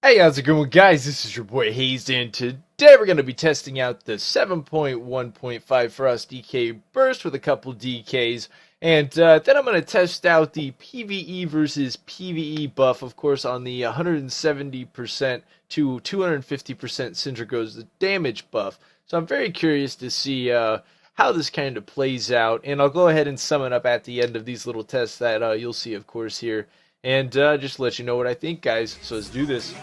Hey, how's it going, guys? This is your boy Hazzed, and today we're going to be testing out the 7.1.5 Frost DK Burst with a couple DKs, and then I'm going to test out the PvE versus PvE buff, of course, on the 170% to 250% Syndra goes the damage buff. So I'm very curious to see how this kind of plays out, and I'll go ahead and sum it up at the end of these little tests that you'll see, of course, here. And just let you know what I think, guys. So let's do this.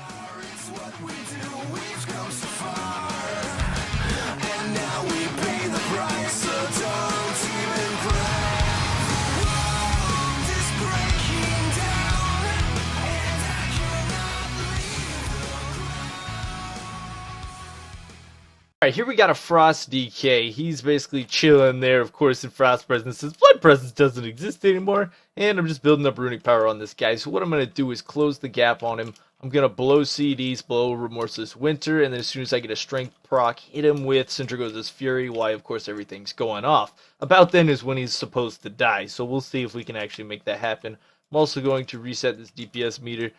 Alright, here we got a Frost DK. He's basically chilling there, of course, in Frost Presence. His Blood Presence doesn't exist anymore, and I'm just building up runic power on this guy. So what I'm going to do is close the gap on him. I'm going to blow CDs, blow Remorseless Winter, and then as soon as I get a Strength proc, hit him with Sindragosa's Fury, while of course everything's going off. About then is when he's supposed to die, so we'll see if we can actually make that happen. I'm also going to reset this DPS meter.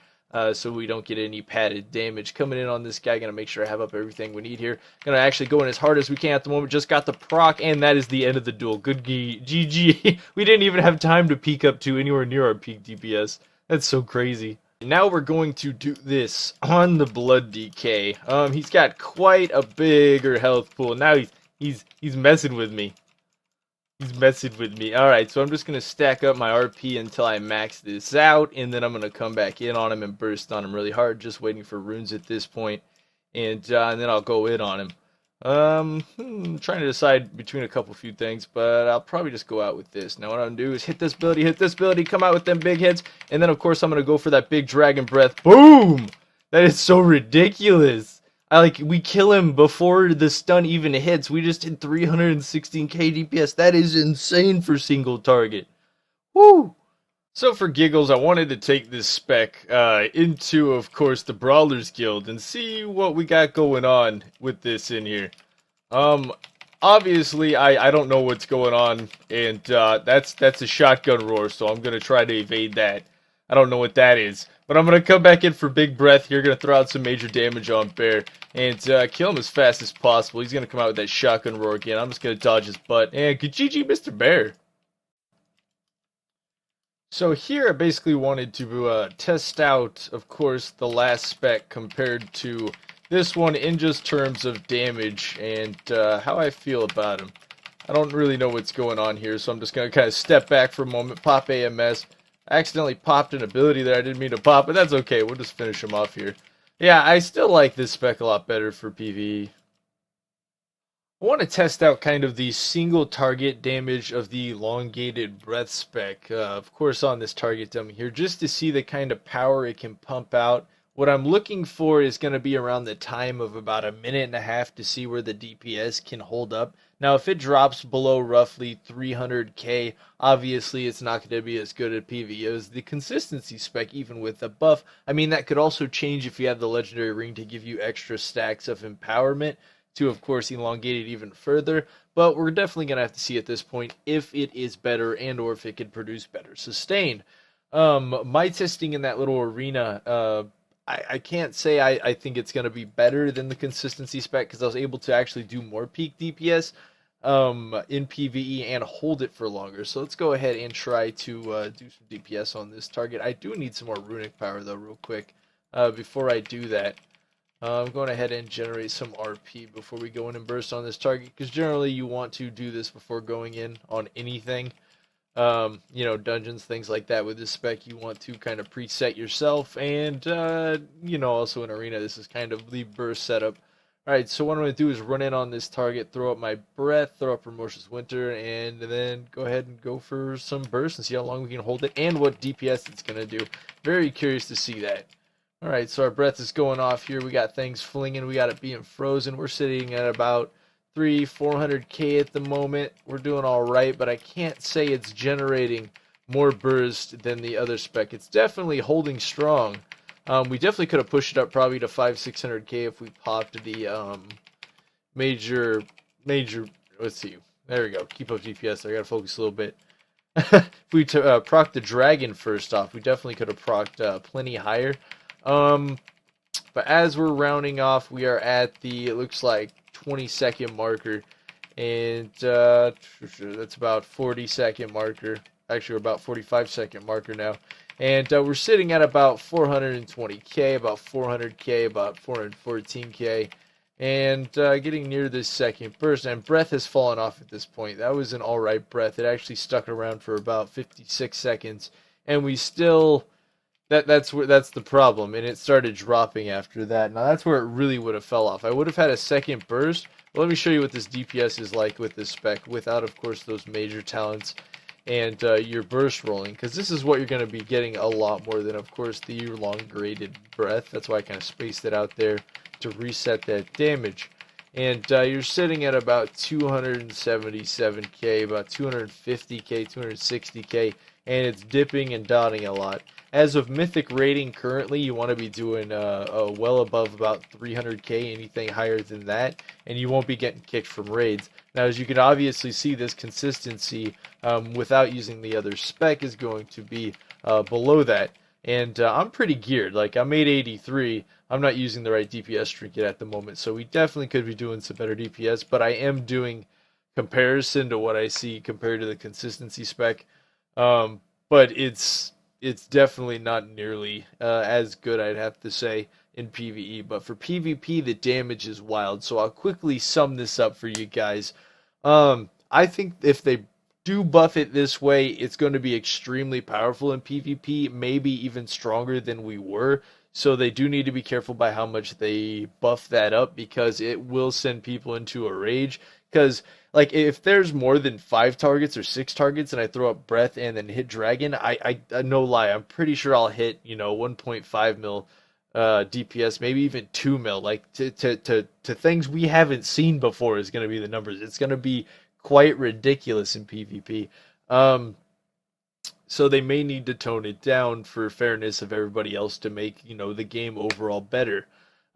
So we don't get any padded damage coming in on this guy. Gonna make sure I have up everything we need here. Gonna actually go in as hard as we can at the moment. Just got the proc, and that is the end of the duel. Good GG. We didn't even have time to peak up to anywhere near our peak DPS. That's so crazy. Now we're going to do this on the Blood DK. He's got quite a bigger health pool. Now he's messing with me. He's messing with me. Alright, so I'm just going to stack up my RP until I max this out, and then I'm going to come back in on him and burst on him really hard, just waiting for runes at this point, and then I'll go in on him. Trying to decide between a few things, but I'll probably just go out with this. Now what I'm going to do is hit this ability, come out with them big hits, and then of course I'm going to go for that big dragon breath. Boom! That is so ridiculous. We kill him before the stun even hits. We just hit 316k DPS. That is insane for single target. Woo! So for giggles, I wanted to take this spec into, of course, the Brawlers Guild and see what we got going on with this in here. Obviously, I don't know what's going on, and that's a shotgun roar, so I'm gonna try to evade that. I don't know what that is. But I'm going to come back in for Big Breath here. Going to throw out some major damage on Bear. And kill him as fast as possible. He's going to come out with that shotgun roar again. I'm just going to dodge his butt. And good GG, Mr. Bear. So here I basically wanted to test out, of course, the last spec compared to this one in just terms of damage and how I feel about him. I don't really know what's going on here, so I'm just going to kind of step back for a moment, pop AMS. I accidentally popped an ability that I didn't mean to pop, but that's okay. We'll just finish him off here. Yeah, I still like this spec a lot better for PvE. I want to test out kind of the single target damage of the elongated breath spec, of course on this target dummy here, just to see the kind of power it can pump out. What I'm looking for is going to be around the time of about a minute and a half to see where the DPS can hold up. Now, if it drops below roughly 300k, obviously it's not going to be as good at PvE as the consistency spec, even with the buff. I mean, that could also change if you have the legendary ring to give you extra stacks of empowerment to, of course, elongate it even further. But we're definitely going to have to see at this point if it is better and or if it can produce better sustain. My testing in that little arena, I can't say I think it's going to be better than the consistency spec because I was able to actually do more peak DPS in PvE and hold it for longer. So let's go ahead and try to do some DPS on this target. I do need some more runic power though real quick before I do that. I'm going ahead and generate some RP before we go in and burst on this target because generally you want to do this before going in on anything. You know, dungeons, things like that. With this spec, you want to kind of preset yourself, and you know, also in arena, this is kind of the burst setup. Alright, so what I'm going to do is run in on this target, throw up my breath, throw up Remorseless Winter, and then go ahead and go for some burst and see how long we can hold it, and what DPS it's going to do. Very curious to see that. Alright, so our breath is going off here, we got things flinging, we got it being frozen, we're sitting at about 400k at the moment. We're doing alright, but I can't say it's generating more burst than the other spec. It's definitely holding strong. We definitely could have pushed it up probably to 600k if we popped the major, let's see, there we go, keep up DPS, I gotta focus a little bit. If we proc the dragon first off, we definitely could have procced plenty higher. But as we're rounding off, we are at the, it looks like, 20-second marker. And that's about 40-second marker. Actually, we're about 45-second marker now. And we're sitting at about 420k, about 400k, about 414k. And getting near this second burst. And breath has fallen off at this point. That was an alright breath. It actually stuck around for about 56 seconds. And we still... That's the problem, and it started dropping after that. Now that's where it really would have fell off. I would have had a second burst. But let me show you what this DPS is like with this spec, without, of course, those major talents and your burst rolling, because this is what you're going to be getting a lot more than, of course, the year-long graded breath. That's why I kind of spaced it out there to reset that damage. And you're sitting at about 277k, about 250k, 260k, and it's dipping and dotting a lot. As of mythic rating currently, you want to be doing well above about 300k, anything higher than that, and you won't be getting kicked from raids. Now, as you can obviously see, this consistency without using the other spec is going to be below that. And I'm pretty geared. Like, I'm 883. I'm not using the right DPS trinket at the moment, so we definitely could be doing some better DPS, but I am doing comparison to what I see compared to the consistency spec. But it's definitely not nearly as good, I'd have to say, in PvE. But for PvP, the damage is wild. So I'll quickly sum this up for you guys. I think if they do buff it this way, it's going to be extremely powerful in PvP, maybe even stronger than we were. So they do need to be careful by how much they buff that up, because it will send people into a rage. Because, like, if there's more than 5 targets or 6 targets and I throw up breath and then hit dragon, I no lie, I'm pretty sure I'll hit, 1.5 mil DPS, maybe even 2 mil. Like, to things we haven't seen before is going to be the numbers. It's going to be quite ridiculous in PvP. So they may need to tone it down for fairness of everybody else to make, the game overall better.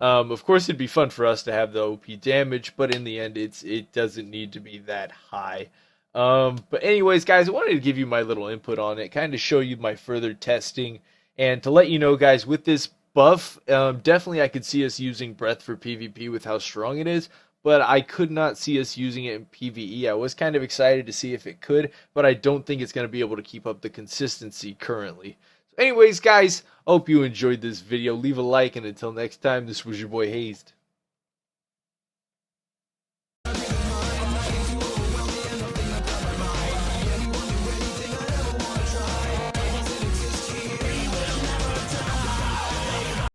Of course, it'd be fun for us to have the OP damage, but in the end, it doesn't need to be that high. But anyways, guys, I wanted to give you my little input on it, kind of show you my further testing, and to let you know, guys, with this buff, definitely I could see us using breath for PvP with how strong it is, but I could not see us using it in PvE. I was kind of excited to see if it could, but I don't think it's going to be able to keep up the consistency currently. So anyways, guys, hope you enjoyed this video. Leave a like, and until next time, this was your boy Hazzed.